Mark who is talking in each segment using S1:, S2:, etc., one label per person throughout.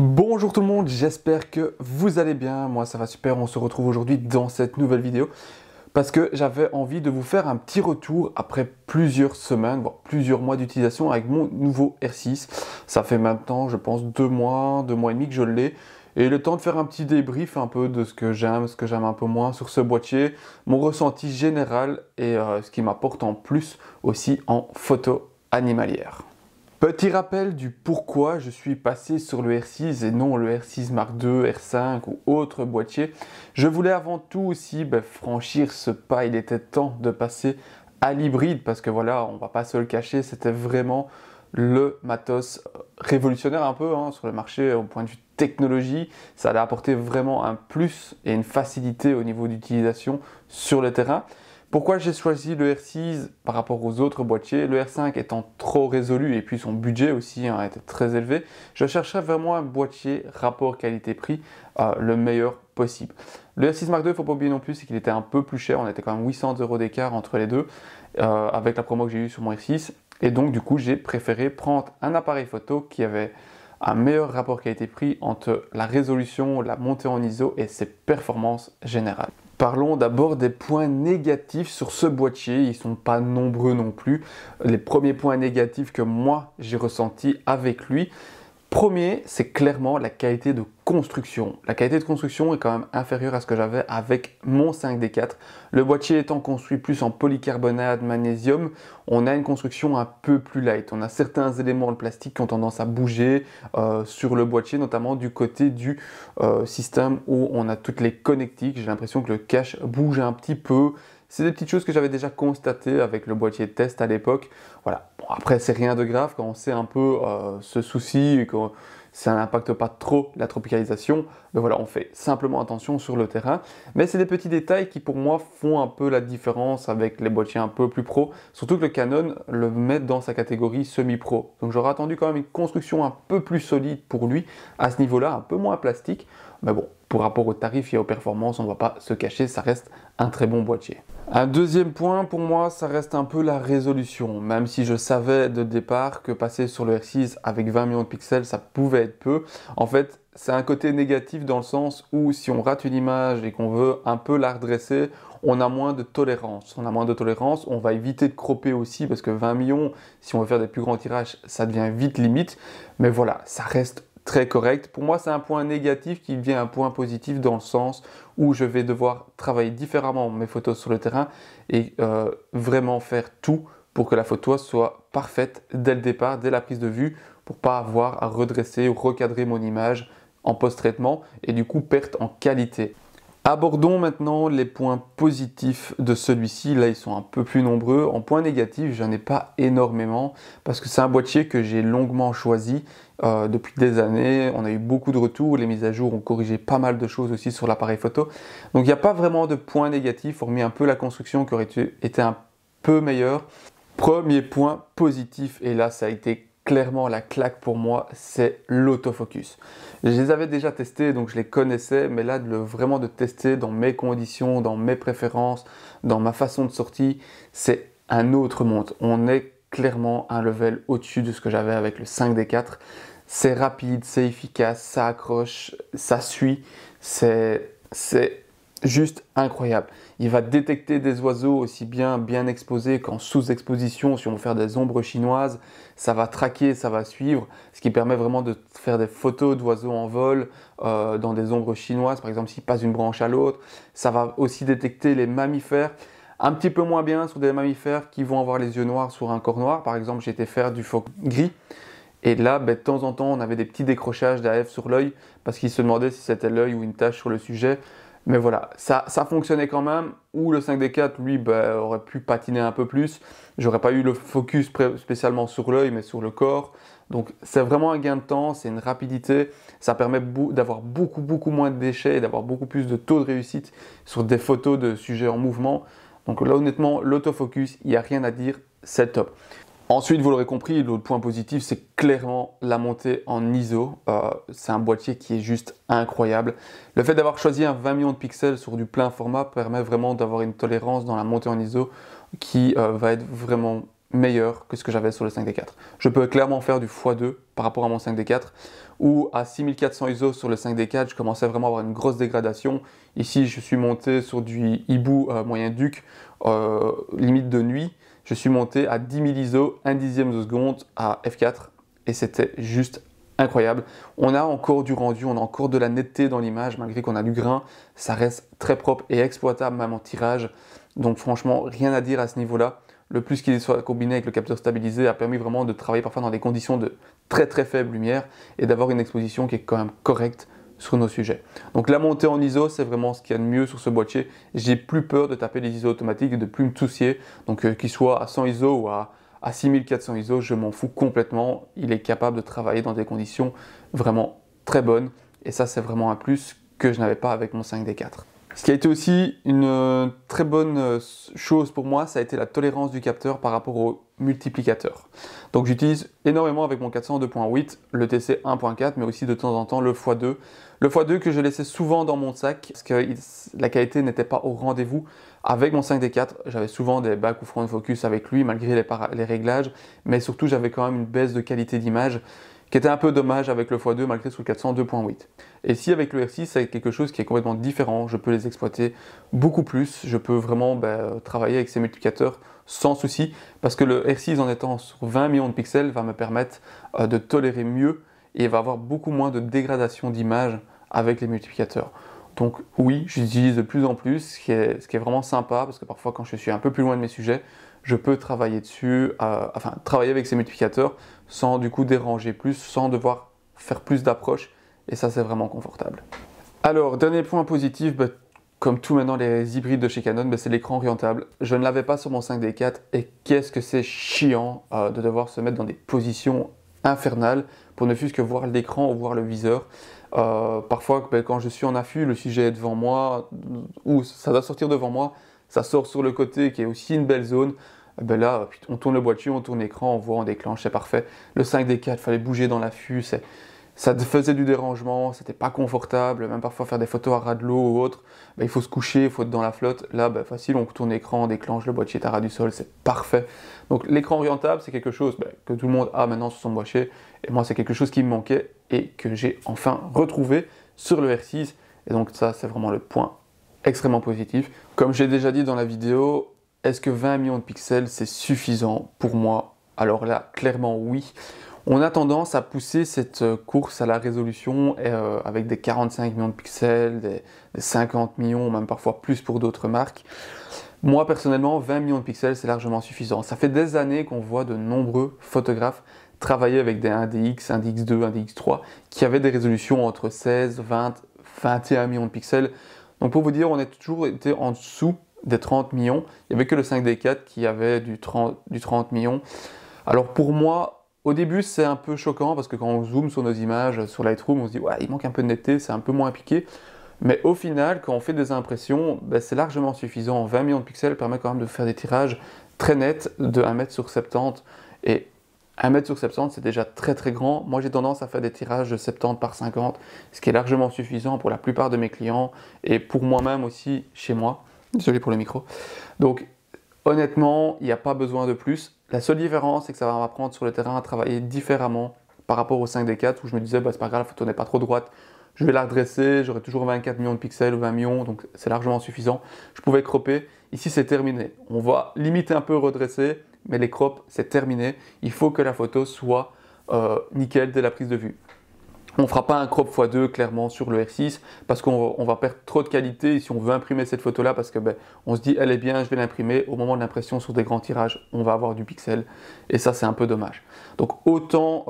S1: Bonjour tout le monde, j'espère que vous allez bien. Moi ça va super, on se retrouve aujourd'hui dans cette nouvelle vidéo parce que j'avais envie de vous faire un petit retour après plusieurs semaines, voire plusieurs mois d'utilisation avec mon nouveau R6. Ça fait maintenant, je pense, 2 mois et demi que je l'ai. Et le temps de faire un petit débrief un peu de ce que j'aime un peu moins sur ce boîtier, mon ressenti général et ce qui m'apporte en plus aussi en photo animalière. Petit rappel du pourquoi je suis passé sur le R6 et non le R6 Mark II, R5 ou autre boîtier. Je voulais avant tout aussi franchir ce pas, il était temps de passer à l'hybride parce que voilà, on va pas se le cacher, c'était vraiment le matos révolutionnaire un peu sur le marché au point de vue technologie. Ça allait apporter vraiment un plus et une facilité au niveau d'utilisation sur le terrain. Pourquoi j'ai choisi le R6 par rapport aux autres boîtiers? Le R5 étant trop résolu et puis son budget aussi était très élevé, je cherchais vraiment un boîtier rapport qualité-prix le meilleur possible. Le R6 Mark II, il ne faut pas oublier non plus, c'est qu'il était un peu plus cher, on était quand même 800 € d'écart entre les deux avec la promo que j'ai eue sur mon R6 et donc du coup j'ai préféré prendre un appareil photo qui avait un meilleur rapport qualité-prix entre la résolution, la montée en ISO et ses performances générales. Parlons d'abord des points négatifs sur ce boîtier, ils ne sont pas nombreux non plus. Les premiers points négatifs que moi j'ai ressentis avec lui, premier, c'est clairement la qualité de construction. La qualité de construction est quand même inférieure à ce que j'avais avec mon 5D4. Le boîtier étant construit plus en polycarbonate, magnésium, on a une construction un peu plus light. On a certains éléments de plastique qui ont tendance à bouger sur le boîtier, notamment du côté du système où on a toutes les connectiques. J'ai l'impression que le cache bouge un petit peu. C'est des petites choses que j'avais déjà constatées avec le boîtier de test à l'époque. Voilà. Bon, après, c'est rien de grave quand on sait un peu ce souci et que ça n'impacte pas trop la tropicalisation. Mais voilà, on fait simplement attention sur le terrain. Mais c'est des petits détails qui, pour moi, font un peu la différence avec les boîtiers un peu plus pro. Surtout que le Canon le met dans sa catégorie semi-pro. Donc, j'aurais attendu quand même une construction un peu plus solide pour lui à ce niveau-là, un peu moins plastique. Mais bon, pour rapport aux tarifs et aux performances, on ne va pas se cacher, ça reste un très bon boîtier. Un deuxième point pour moi, ça reste un peu la résolution. Même si je savais de départ que passer sur le R6 avec 20 millions de pixels, ça pouvait être peu. En fait, c'est un côté négatif dans le sens où si on rate une image et qu'on veut un peu la redresser, on a moins de tolérance. On a moins de tolérance, on va éviter de cropper aussi parce que 20 millions, si on veut faire des plus grands tirages, ça devient vite limite. Mais voilà, ça reste très correct. Pour moi, c'est un point négatif qui devient un point positif dans le sens où je vais devoir travailler différemment mes photos sur le terrain et vraiment faire tout pour que la photo soit parfaite dès le départ, dès la prise de vue, pour pas avoir à redresser ou recadrer mon image en post-traitement et du coup perte en qualité. Abordons maintenant les points positifs de celui-ci. Là, ils sont un peu plus nombreux. En points négatifs, j'en ai pas énormément parce que c'est un boîtier que j'ai longuement choisi depuis des années. On a eu beaucoup de retours. Les mises à jour ont corrigé pas mal de choses aussi sur l'appareil photo. Donc, il n'y a pas vraiment de points négatifs, hormis un peu la construction qui aurait été un peu meilleure. Premier point positif, et là, ça a été clairement la claque pour moi, c'est l'autofocus. Je les avais déjà testés, donc je les connaissais, mais là, vraiment de tester dans mes conditions, dans mes préférences, dans ma façon de sortie, c'est un autre monde. On est clairement un level au-dessus de ce que j'avais avec le 5D4. C'est rapide, c'est efficace, ça accroche, ça suit, c'est juste incroyable. Il va détecter des oiseaux aussi bien exposés qu'en sous-exposition. Si on veut faire des ombres chinoises, ça va traquer, ça va suivre, ce qui permet vraiment de faire des photos d'oiseaux en vol dans des ombres chinoises, par exemple s'il passe d'une branche à l'autre. Ça va aussi détecter les mammifères. Un petit peu moins bien sur des mammifères qui vont avoir les yeux noirs sur un corps noir. Par exemple, j'ai été faire du phoque gris. Et là, de temps en temps, on avait des petits décrochages d'AF sur l'œil parce qu'il se demandait si c'était l'œil ou une tache sur le sujet. Mais voilà, ça fonctionnait quand même. Ou le 5D4, lui, aurait pu patiner un peu plus. J'aurais pas eu le focus spécialement sur l'œil, mais sur le corps. Donc c'est vraiment un gain de temps, c'est une rapidité. Ça permet d'avoir beaucoup moins de déchets et d'avoir beaucoup plus de taux de réussite sur des photos de sujets en mouvement. Donc là, honnêtement, l'autofocus, il n'y a rien à dire, c'est top. Ensuite, vous l'aurez compris, l'autre point positif, c'est clairement la montée en ISO. C'est un boîtier qui est juste incroyable. Le fait d'avoir choisi un 20 millions de pixels sur du plein format permet vraiment d'avoir une tolérance dans la montée en ISO qui va être vraiment meilleur que ce que j'avais sur le 5D4. Je peux clairement faire du x2 par rapport à mon 5D4, où à 6400 ISO sur le 5D4, je commençais vraiment à avoir une grosse dégradation. Ici, je suis monté sur du hibou moyen duc, limite de nuit. Je suis monté à 10 000 ISO, 1 dixième de seconde à f4, et c'était juste incroyable. On a encore du rendu, on a encore de la netteté dans l'image, malgré qu'on a du grain, ça reste très propre et exploitable même en tirage. Donc franchement, rien à dire à ce niveau-là. Le plus qu'il soit combiné avec le capteur stabilisé a permis vraiment de travailler parfois dans des conditions de très très faible lumière et d'avoir une exposition qui est quand même correcte sur nos sujets. Donc la montée en ISO, c'est vraiment ce qu'il y a de mieux sur ce boîtier. J'ai plus peur de taper les ISO automatiques et de plus me soucier. Donc qu'il soit à 100 ISO ou à 6400 ISO, je m'en fous complètement. Il est capable de travailler dans des conditions vraiment très bonnes. Et ça, c'est vraiment un plus que je n'avais pas avec mon 5D4. Ce qui a été aussi une très bonne chose pour moi, ça a été la tolérance du capteur par rapport au multiplicateur. Donc j'utilise énormément avec mon 400 2.8, le TC 1.4, mais aussi de temps en temps le x2. Le x2 que je laissais souvent dans mon sac, parce que la qualité n'était pas au rendez-vous. Avec mon 5D4, j'avais souvent des back ou front focus avec lui, malgré les réglages, mais surtout j'avais quand même une baisse de qualité d'image, qui était un peu dommage avec le x2 malgré sur le 400 2.8. Et ici avec le R6, c'est quelque chose qui est complètement différent, je peux les exploiter beaucoup plus, je peux vraiment travailler avec ces multiplicateurs sans souci, parce que le R6 en étant sur 20 millions de pixels va me permettre de tolérer mieux et va avoir beaucoup moins de dégradation d'image avec les multiplicateurs. Donc oui, j'utilise de plus en plus, ce qui est vraiment sympa, parce que parfois quand je suis un peu plus loin de mes sujets, je peux travailler dessus, travailler avec ces multiplicateurs sans du coup déranger plus, sans devoir faire plus d'approches, et ça c'est vraiment confortable. Alors, dernier point positif, comme tout maintenant les hybrides de chez Canon, c'est l'écran orientable. Je ne l'avais pas sur mon 5D4 et qu'est-ce que c'est chiant de devoir se mettre dans des positions infernales pour ne fût-ce que voir l'écran ou voir le viseur. Parfois, quand je suis en affût, le sujet est devant moi, ou ça doit sortir devant moi, ça sort sur le côté qui est aussi une belle zone. Là, on tourne le boîtier, on tourne l'écran, on voit, on déclenche, c'est parfait. Le 5D4, il fallait bouger dans l'affût, ça faisait du dérangement, c'était pas confortable, même parfois faire des photos à ras de l'eau ou autre, il faut se coucher, il faut être dans la flotte. Là, facile, on tourne l'écran, on déclenche, le boîtier est à ras du sol, c'est parfait. Donc l'écran orientable, c'est quelque chose que tout le monde a maintenant sur son boîtier, et moi c'est quelque chose qui me manquait et que j'ai enfin retrouvé sur le R6, et donc ça c'est vraiment le point extrêmement positif. Comme j'ai déjà dit dans la vidéo, est-ce que 20 millions de pixels c'est suffisant pour moi? Alors là, clairement oui. On a tendance à pousser cette course à la résolution avec des 45 millions de pixels, des 50 millions, même parfois plus pour d'autres marques. Moi personnellement, 20 millions de pixels c'est largement suffisant. Ça fait des années qu'on voit de nombreux photographes travailler avec des 1DX, 1DX2, 1DX3 qui avaient des résolutions entre 16, 20, 21 millions de pixels. Donc pour vous dire, on a toujours été en dessous des 30 millions. Il n'y avait que le 5D4 qui avait du 30 millions. Alors pour moi, au début, c'est un peu choquant parce que quand on zoome sur nos images sur Lightroom, on se dit ouais, il manque un peu de netteté, c'est un peu moins piqué. Mais au final, quand on fait des impressions, c'est largement suffisant. 20 millions de pixels permet quand même de faire des tirages très nets de 1m/70. Et 1m/70, c'est déjà très très grand. Moi, j'ai tendance à faire des tirages de 70/50, ce qui est largement suffisant pour la plupart de mes clients et pour moi-même aussi chez moi. Désolé pour le micro. Donc, honnêtement, il n'y a pas besoin de plus. La seule différence, c'est que ça va m'apprendre sur le terrain à travailler différemment par rapport au 5D4 où je me disais, c'est pas grave, la photo n'est pas trop droite, je vais la redresser, j'aurai toujours 24 millions de pixels ou 20 millions, donc c'est largement suffisant. Je pouvais cropper. Ici, c'est terminé. On va limiter un peu redresser, mais les crops, c'est terminé. Il faut que la photo soit nickel dès la prise de vue. On ne fera pas un crop x2 clairement sur le R6 parce qu'on va perdre trop de qualité et si on veut imprimer cette photo là parce que on se dit elle est bien, je vais l'imprimer, au moment de l'impression sur des grands tirages on va avoir du pixel et ça c'est un peu dommage. Donc autant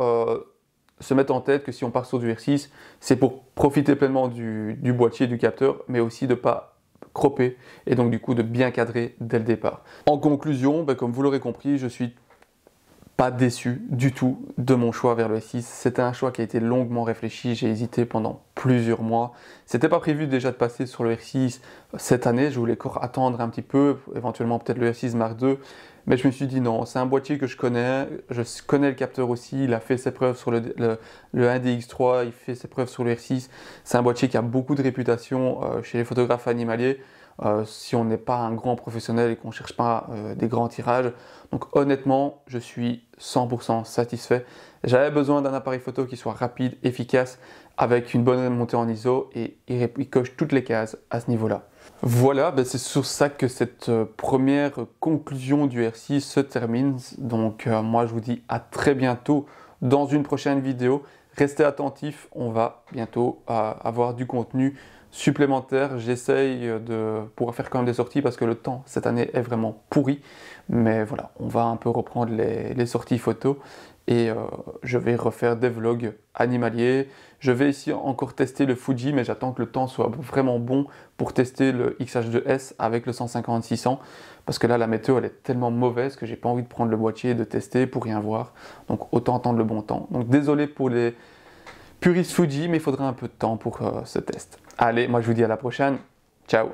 S1: se mettre en tête que si on part sur du R6 c'est pour profiter pleinement du boîtier, du capteur mais aussi de ne pas cropper et donc du coup de bien cadrer dès le départ. En conclusion, comme vous l'aurez compris, je suis pas déçu du tout de mon choix vers le S6. C'était un choix qui a été longuement réfléchi, j'ai hésité pendant plusieurs mois. C'était pas prévu déjà de passer sur le R6 cette année, je voulais encore attendre un petit peu, éventuellement peut-être le R6 Mark II, mais je me suis dit non, c'est un boîtier que je connais le capteur aussi, il a fait ses preuves sur le 1DX3, il fait ses preuves sur le R6, c'est un boîtier qui a beaucoup de réputation chez les photographes animaliers. si on n'est pas un grand professionnel et qu'on ne cherche pas des grands tirages. Donc honnêtement, je suis 100% satisfait. J'avais besoin d'un appareil photo qui soit rapide, efficace, avec une bonne montée en ISO et il coche toutes les cases à ce niveau-là. Voilà, c'est sur ça que cette première conclusion du R6 se termine. Donc moi je vous dis à très bientôt dans une prochaine vidéo. Restez attentifs, on va bientôt avoir du contenu supplémentaire. J'essaye de pouvoir faire quand même des sorties parce que le temps cette année est vraiment pourri. Mais voilà, on va un peu reprendre les sorties photos et je vais refaire des vlogs animaliers. Je vais ici encore tester le Fuji, mais j'attends que le temps soit vraiment bon pour tester le X-H2S avec le 150-600 parce que là la météo elle est tellement mauvaise que j'ai pas envie de prendre le boîtier et de tester pour rien voir. Donc autant attendre le bon temps. Donc désolé pour les puristes Fuji, mais il faudra un peu de temps pour ce test. Allez, moi je vous dis à la prochaine. Ciao!